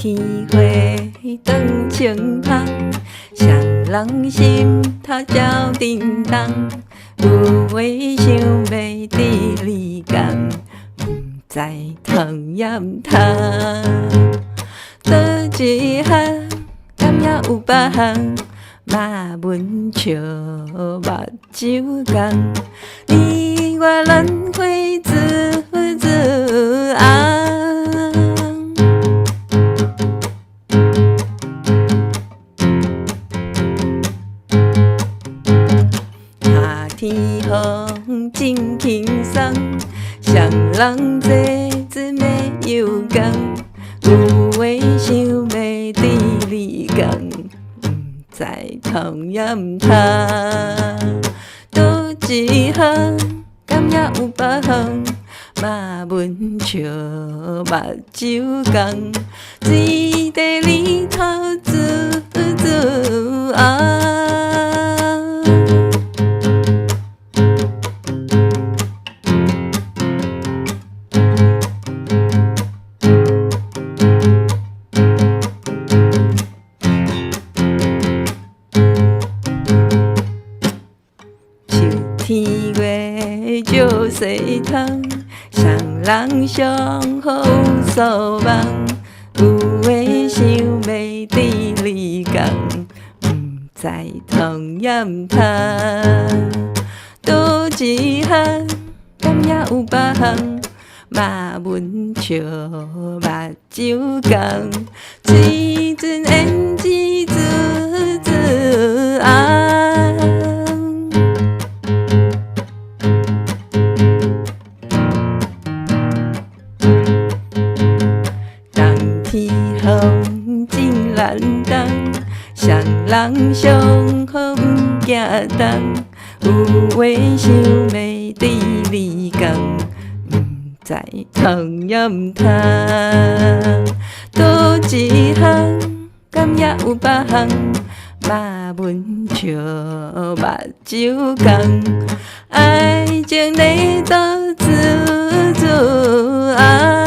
天花断青芳，双人心头照叮当。有话想要对你讲，不知通掩通。倒一项，敢也有别项，马文笑目睭红。你我轮回红。天风真轻松，双人坐真的有共。有话想要对你讲，不知通掩通。倒一项，敢也有别项，马文笑目睭红。水在里头红。天月照西窗，双人相好有所望。有话想要对你讲，不知通掩通。倒一项，敢也有别项，马文笑目睭红。水准胭脂红。天风真难当，双人相好不惊动。有话想要对你讲，不知通掩通。倒一项，敢也有别项，马文笑目睭红。爱情里头红。